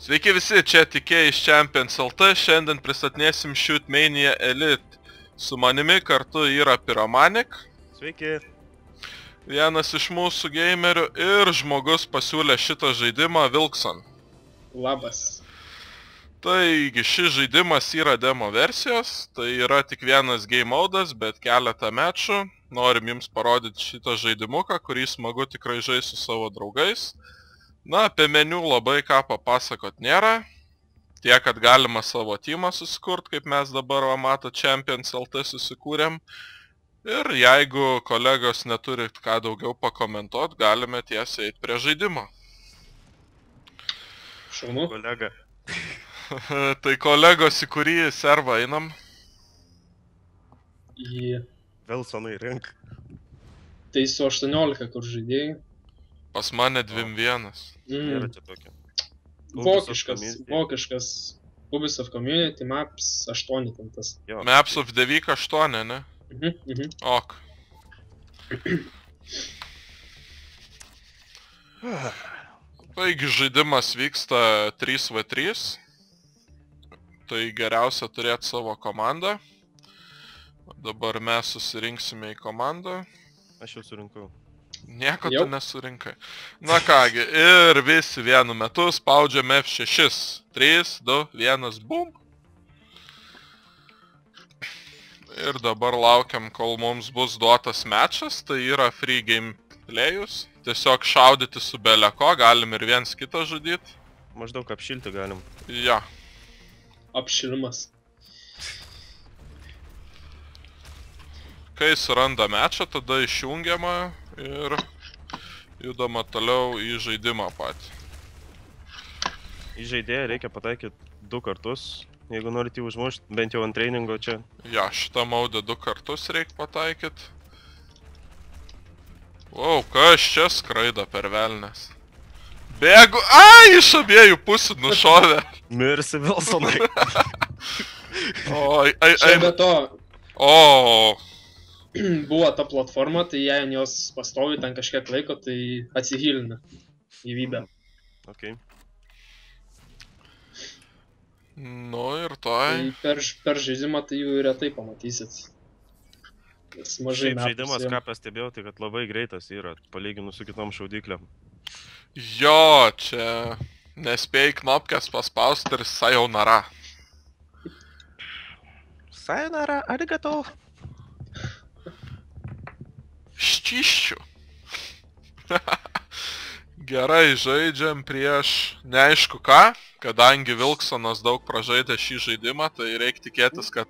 Sveiki visi, čia TK iš Champions LT, šiandien pristatinėsim Shootmania Elite. Su manimi kartu yra Pyromanik. Sveiki. Vienas iš mūsų gamerių ir žmogus pasiūlė šitą žaidimą Vilkson. Labas. Taigi, šis žaidimas yra demo versijos, tai yra tik vienas game modas, bet keletą mečų. Norim jums parodyti šitą žaidimuką, kurį smagu tikrai žaisti su savo draugais. Na, apie meniu labai ką papasakot nėra. Tiek, kad galima savo teamą susikurt, kaip mes dabar mato Champions LT susikūrėm. Ir jeigu kolegos neturit ką daugiau pakomentuot, galime tiesiai eit prie žaidimo. Šaunu. Kolega. Tai kolegos, į kurį servą einam? Į Wilsonai rink. tai su 18, kur žaidėjai. Pas mane 2-1. Nėra čia tokia. Vokiškas Ubisoft Community Maps 8 ten tas. Maps of the Week 8, ne? Ok. Taigi žaidimas vyksta 3v3. Tai geriausia turėti savo komandą. Dabar mes susirinksime į komandą. Aš jau surinkau. Nieko tu nesurinkai. Na kągi, ir visi vienu metu spaudžiam F6. 3, 2, 1, bum. Ir dabar laukiam, kol mums bus duotas mečas. Tai yra free gameplayus. Tiesiog šaudyti su beleko, galim ir viens kitą žudyti. Maždaug apšilti galim. Ja. Apšilimas. Kai suranda mečą, tada išjungiama ir judama toliau į žaidimą patį. Į žaidėją reikia pataikyti 2 kartus, jeigu norite jį užmušti, bent jau ant treningo čia. Ja, šitą maudę 2 kartus reikia pataikyti. Wow, kas čia skraido per velnes? Bėgu, ai, iš abiejų pusių nušovė. Mirsi Wilsonai. Oi, Čia be to O. buvo ta platforma, tai jei ant jos pastovi ten kažkiek laiko, tai atsihilina gyvybę. Ok. Nu ir tai. Tai per žaidimą tai jų retai pamatysit. Nes mažai Šiaip metų žaidimas, jiem. ką pastebėjau, tai kad labai greitas yra, palyginus su kitom šaudyklėm. Jo, čia nespėjai knopkės paspausti ir sayonara. Sayonara, arigato. Ščiščių. Gerai, žaidžiam prieš neaišku ką, kadangi Vilksonas daug pražaidė šį žaidimą, tai reikia tikėtis, kad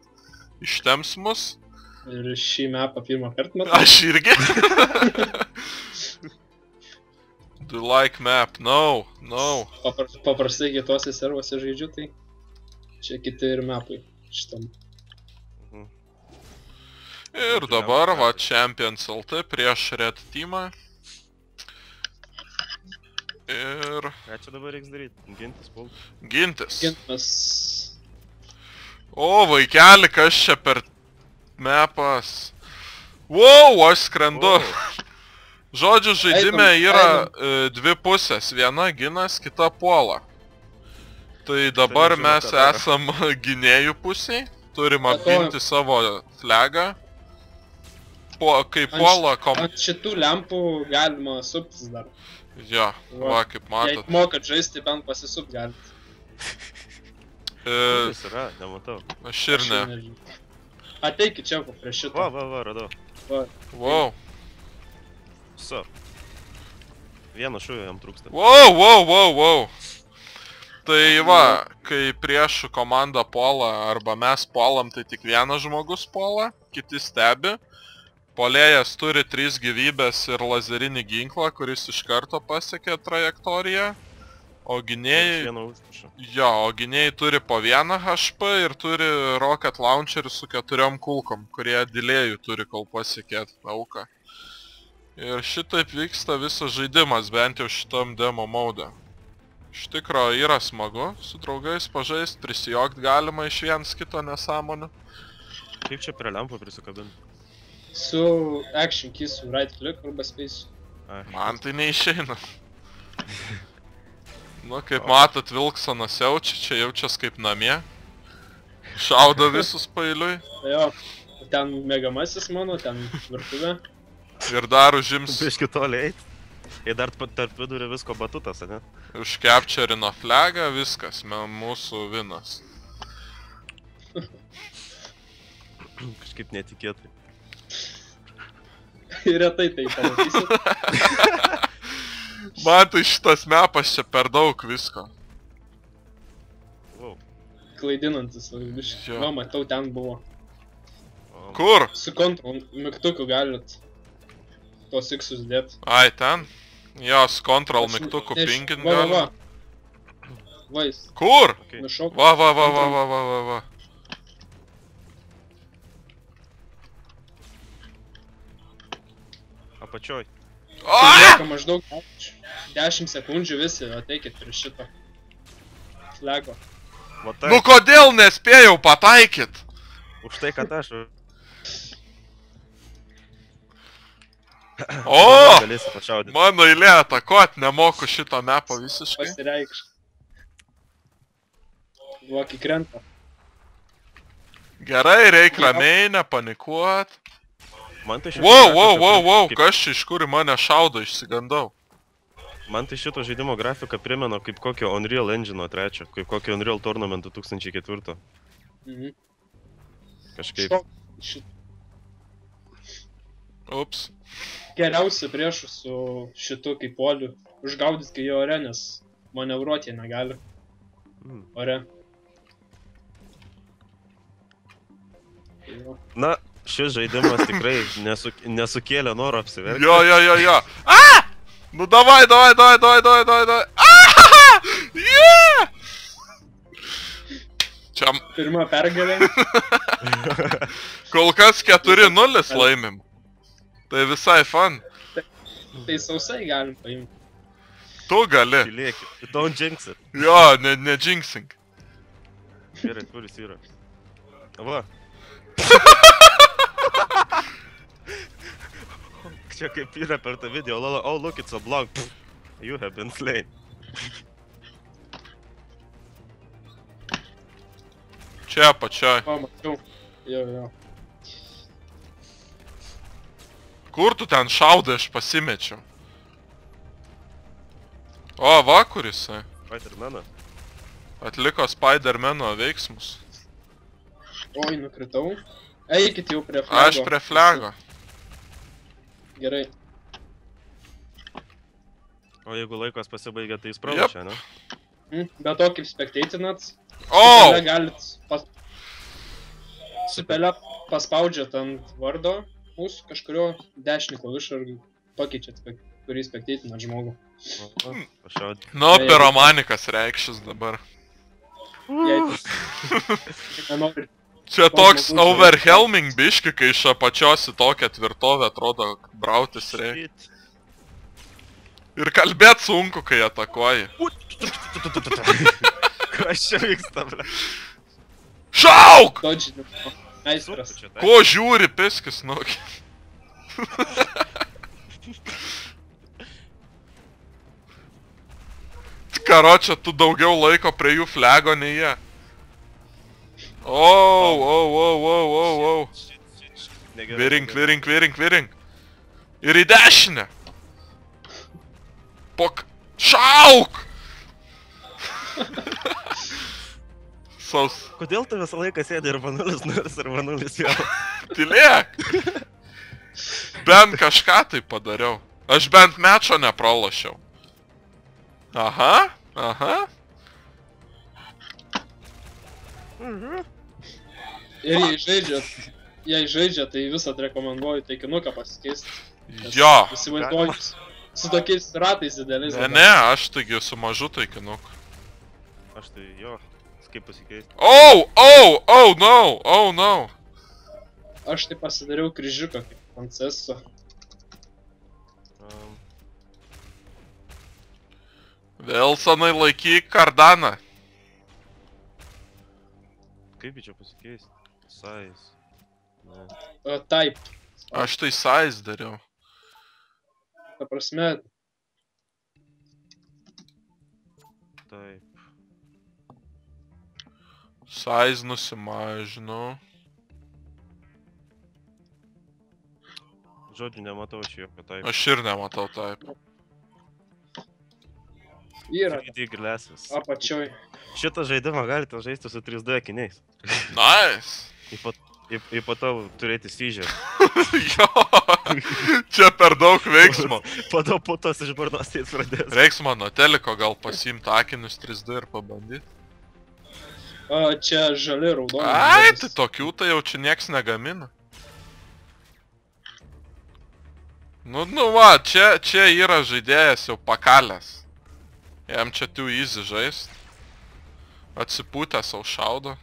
ištems mus. Ir šį mapą pirmą kartą matau. Aš irgi. Do you like map? No, no. Paprastai kitose servuose žaidžiu, tai čia kiti ir mapai šitam. Ir dabar, va, Champions LT prieš Red Teamą. Ir... Ką čia dabar reiks daryti? Gintis, pult. Gintis. Gintas. O, vaikeli, kas čia per mapas? Wow, aš skrendu. Žodžiu, žaidime yra 2 pusės. Viena ginas, kita puola. Tai dabar mes esam gynėjų pusiai. Turim apginti savo flagą. Kai puola Ant šitų lempų galima suptis dar. Jo, va, kaip matot. Jei mokat žaisti, bent pasisupt galit. Kas yra? Nematau. Aš ir ne. Ateikit čia prie šito. Va, radau. Wow. So. Vieno šūvio jam trūksta. Wow. Tai va, kai priešų komanda puola arba mes puolam, tai tik vienas žmogus puola, kiti stebi. Puolėjas turi 3 gyvybės ir lazerinį ginklą, kuris iš karto pasiekia trajektoriją. O gynėjai... Jo, o gynėjai turi po 1 HP ir turi rocket launcherį su 4 kulkom, kurie delėjų turi, kol pasiekėt auką. Ir šitaip vyksta visas žaidimas, bent jau šitam demo mode. Iš tikro yra smagu su draugais pažaist, prisijokt galima iš viens kito nesąmonių. Kaip čia prie lempų prisikabinti? Su action key, su right click arba space. Ai, Man tai neišeina. Nu, kaip matot, Vilksonas jaučia, čia jaučias kaip namie. Šaudo visus pailiui. Jo, ten mėgamasis mano, ten virtuvė. Ir dar užims biški toliai eit. Ir dar tarp vidurį visko batutas, ne? užkepčerino flagą, viskas, mūsų vinas. Kažkaip netikėtai. Retai tai pamatysit. Man tai šitas mepas čia per daug visko. Wow. Klaidinantis, biškai. Jo. Va, matau, ten buvo. Kur? Su kontrol mygtuku galit tos X-us dėt. Ai, ten? Jo, su control mygtuku pingin Va, va, galima. va. Va, jis Kur? Okay. nušok. Va, va, va, va, va, va, va, va. Apačioj. Tai O! lieka maždaug 10 sekundžių visi, ateikit prie šito flago. Va tai. Nu kodėl nespėjau pataikyt? Už tai, kad aš. O! Galėsi pašaudyti. Mano eilė atakuot, nemoku šito mepo visiškai. Pasireikš. Va, kai krenta. Gerai, reik ramiai, nepanikuot. Man tai šito Wow, grafika wow, wow, wow, kaip- kas čia iš kur į mane šaudo, išsigandau. Man tai šito žaidimo grafika primena kaip kokio Unreal Engine 3, kaip kokio Unreal Tournament 2004. Mhm. Kažkaip. Šit. Ups. Geriausia priešų su šitu kaip poliu. Užgaudyt, kai jo ore, nes manevruoti jie negali. Ore. Jo. Na, šis žaidimas tikrai nesukėlė noro apsiverkti. Jo, jo, jo, jo. A! Nu davai, davai, davai, davai, davai, davai, davai. A! Yeah! Čia Pirma pergalė. kol kas 4-0 laimim. Tai visai fun. Tai sausai galim paimti. Tu gali. Tylėkit. Don't jinx it. Jo, ne jinxing. Gerai, kur jis yra? Va. Čia kaip yra per tą video, lala, oh look, it's a blog. Pff, you have been slain. Čia apačioj. O, mačiau. Jo, jo. Kur tu ten šaudai, aš pasimečiau. O, va kur jisai. Spider-Maną. Atliko Spider-Mano veiksmus. Oi, nukritau. Eikit jau prie flago. Aš prie flago. Gerai. O jeigu laikas pasibaigia, tai jis pralašė, ne? Be to, kaip spekteitinat, O! galit su pele paspaudžiat ant vardo mūsų kažkurio dešinį klavišą ir pakeičiat, kurį spekteitinat žmogų. Pašaudė. Nu, piromanikas reikšis dabar. Jei nenori. Čia toks overwhelming biški, kai iš apačios į tokią tvirtovę atrodo brautis reikia. Ir kalbėt sunku, kai atakuoji. Kas čia vyksta, ble? Šauk! Dodžinimo. Meistras. Ko žiūri, piskis, nuki? Karočią, tu daugiau laiko prie jų flago nei jie. O. Virink. Ir į dešinę. Pok... Šauk! Saus... Kodėl tu visą laiką sėdi ir vanulis nulis ir vanulis vėl? Tylėk! Bent kažką tai padariau. Aš bent mečo nepralošiau. Aha. Ir jei žaidžia, tai visat rekomenduoju taikinuką pasikeisti. Jo. Įsivaizduoju, su tokiais ratais dideliais. Ne, aš taigi su mažu taikinuku. Aš tai jo, kaip pasikeisti. Oh no. Aš tai pasidariau kryžiuką kaip konceso. Vilsonai, laikyk kardaną. Kaip jį čia pasikeisti? Size. Ne. Type. Aš tai size dariau. Ta prasme, Taip. Size nusimažinau. Žodžiu, nematau aš jokio taip. Aš ir nematau taip. yra 3D glasses. apačioj. Šitą žaidimą galite žaisti su 3D akiniais. Nice. Ir po to turėti seizure. Jo, čia per daug veiksmo. Po tos iš burnos tai pradės. Reiks man nuo teliko gal pasiimti akinius 3D ir pabandyti. Čia žali raudoni. Ai, tai tokių tai jau čia nieks negamina. Nu va, čia yra žaidėjas jau pakalęs. Jam čia too easy žaist. Atsipūtę sau šaudo.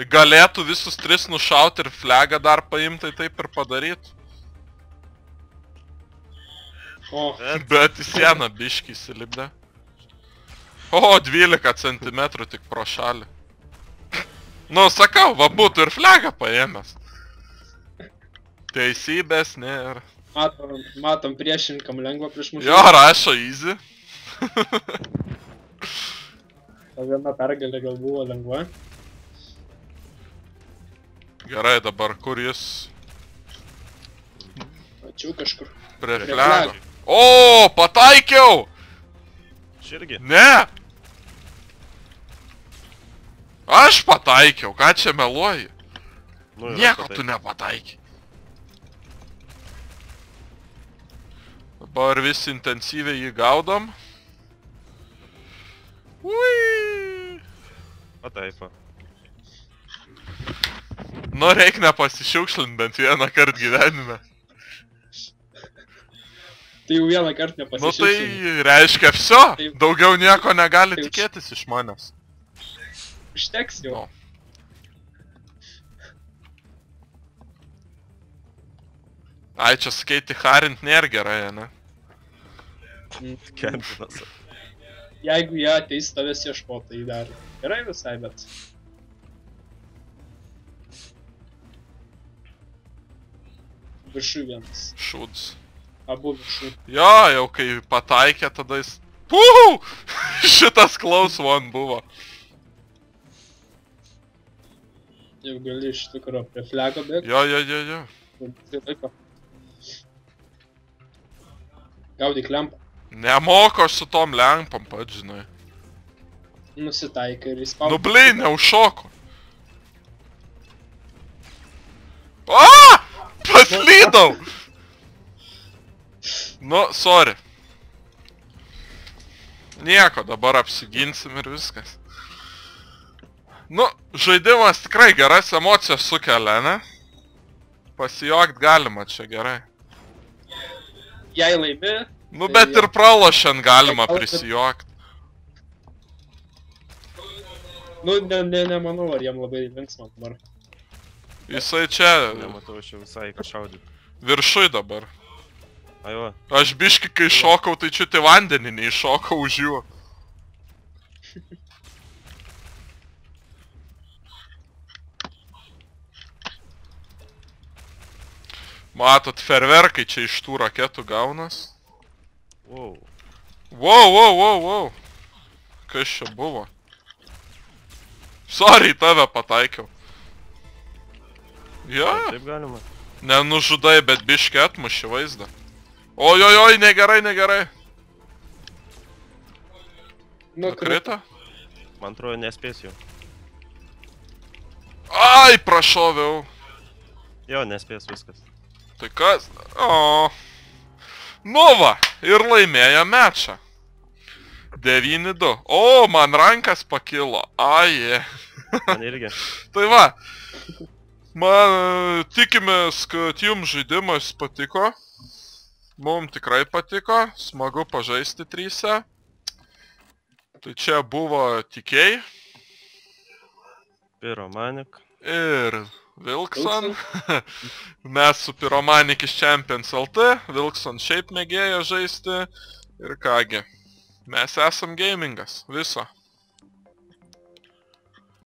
Galėtų visus 3 nušauti ir flagą dar paimti, tai taip ir padarytų. O, Bet į sieną biškį įsilipdė. O, 12 cm tik pro šalį. Nu, sakau, va būtų ir flagą paėmęs. Teisybės nėra. matom priešininkam lengva prieš mūsų. Jo, rašo easy. Ta viena pergalė gal buvo lengva. Gerai, dabar kur jis? Ačiū kažkur. Prie Prie flago. flago. O, pataikiau! Aš irgi. Ne! Aš pataikiau, ką čia meluoji? Nu, ir Nieko aš tu taip. nepataikiai. Dabar visi intensyviai jį gaudom. Ui! Pataipa. Nu, reik nepasišiukšlint bent vieną kartą gyvenime. Tai jau vieną kartą Nu nepasišiukšlini. tai reiškia viso. Taip. Daugiau nieko negali Taip. tikėtis iš manęs. Užteks jau. Nu. Ai, čia skeiti harint nėra gerai, ne? Kempinas. Jeigu jie ateis tavęs ieškot, tai dar gerai visai, bet... Viršų vienas. Šūds. Abu viršų. Jo, jau kai pataikė, tada jis... Puhu! Šitas close one buvo. Jau gali iš tikro prie flago bėgti. Jo. Tai laiko. Gaudyk lempą. Nemoku aš su tom lempam, pat žinai. Nusitaikai ir Nu įspaudai. blin, neužšoku. A! Paslydau! Nu, sorry. Nieko, dabar apsiginsim ir viskas. Nu, žaidimas tikrai geras emocijas sukelia, ne? Pasijuokt galima čia gerai. Jei laimi, Nu, Tai bet jo. ir pralošiant galima Gal- prisijuokt. nu nemanau, ar jam labai linksma dabar. Jisai čia Nematau, aš jau visai kažaudį. viršui dabar. Aiva. Aš biški, kai šokau, tai čia tai vandenį neiššokau už jų. Matot, ferverkai čia iš tų raketų gaunas. Wow. Wow. Kas čia buvo? Sorry, tave pataikiau. Ja, Taip galima. nenužudai, bet biški atmuši vaizdą. Ojojoj, negerai. Nukrito? Man atrodo, nespėsiu. Ai, prašoviau. Jo, nespės viskas. Tai kas? O. Nu va, ir laimėjo mečą. 9-2. O, man rankas pakilo. Ai. Man irgi. Tai va. Man tikimės, kad jums žaidimas patiko. Mums tikrai patiko. Smagu pažaisti 3. Tai čia buvo TK Pyromanik. ir Vilkson. Mes su Pyromanik iš Champions LT. Vilkson šiaip mėgėjo žaisti. Ir kągi. Mes esam gamingas. Viso.